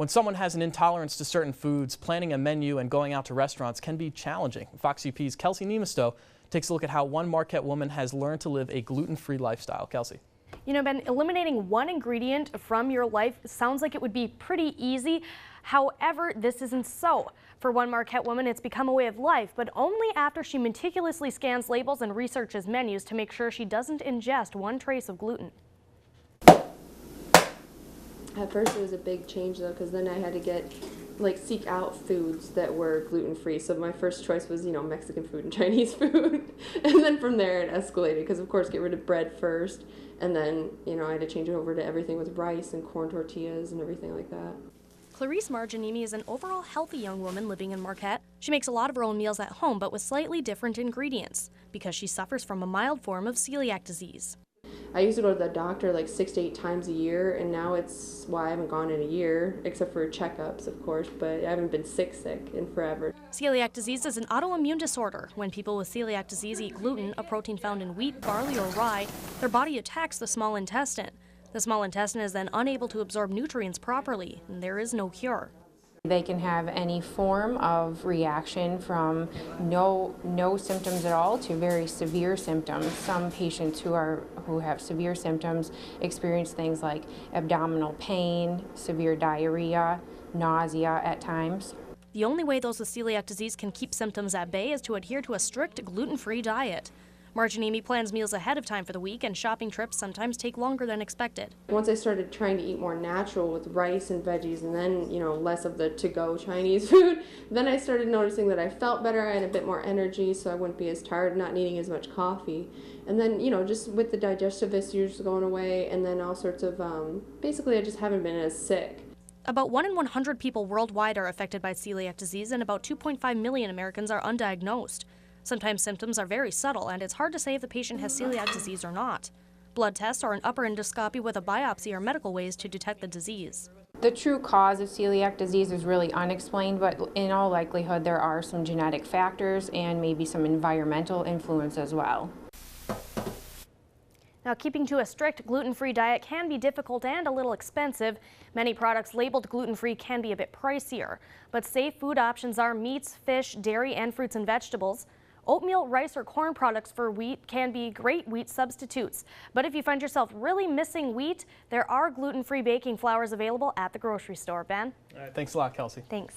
When someone has an intolerance to certain foods, planning a menu and going out to restaurants can be challenging. Fox UP's Kelsey Nemisto takes a look at how one Marquette woman has learned to live a gluten-free lifestyle. Kelsey. You know, Ben, eliminating one ingredient from your life sounds like it would be pretty easy. However, this isn't so. For one Marquette woman, it's become a way of life, but only after she meticulously scans labels and researches menus to make sure she doesn't ingest one trace of gluten. At first it was a big change though, because then I had to seek out foods that were gluten-free. So my first choice was, Mexican food and Chinese food. And then from there it escalated because of course get rid of bread first. And then, I had to change it over to everything with rice and corn tortillas and everything like that. Clarice Marginimi is an overall healthy young woman living in Marquette. She makes a lot of her own meals at home, but with slightly different ingredients because she suffers from a mild form of celiac disease. I used to go to the doctor 6 to 8 times a year, and now I haven't gone in a year, except for checkups, of course, but I haven't been sick in forever. Celiac disease is an autoimmune disorder. When people with celiac disease eat gluten, a protein found in wheat, barley, or rye, their body attacks the small intestine. The small intestine is then unable to absorb nutrients properly, and there is no cure. They can have any form of reaction from no symptoms at all to very severe symptoms. Some patients who have severe symptoms experience things like abdominal pain, severe diarrhea, nausea at times. The only way those with celiac disease can keep symptoms at bay is to adhere to a strict gluten-free diet. Marginimi plans meals ahead of time for the week, and shopping trips sometimes take longer than expected. Once I started trying to eat more natural with rice and veggies and then, less of the to-go Chinese food, then I started noticing that I felt better, I had a bit more energy, so I wouldn't be as tired, not needing as much coffee. And then, just with the digestive issues going away, and then all sorts of, basically I just haven't been as sick. About 1 in 100 people worldwide are affected by celiac disease, and about 2.5 million Americans are undiagnosed. Sometimes symptoms are very subtle, and it's hard to say if the patient has celiac disease or not. Blood tests or an upper endoscopy with a biopsy are medical ways to detect the disease. The true cause of celiac disease is really unexplained, but in all likelihood there are some genetic factors and maybe some environmental influence as well. Now, keeping to a strict gluten-free diet can be difficult and a little expensive. Many products labeled gluten-free can be a bit pricier, but safe food options are meats, fish, dairy, and fruits and vegetables. Oatmeal, rice, or corn products for wheat can be great wheat substitutes. But if you find yourself really missing wheat, there are gluten-free baking flours available at the grocery store. Ben? All right, thanks a lot, Kelsey. Thanks.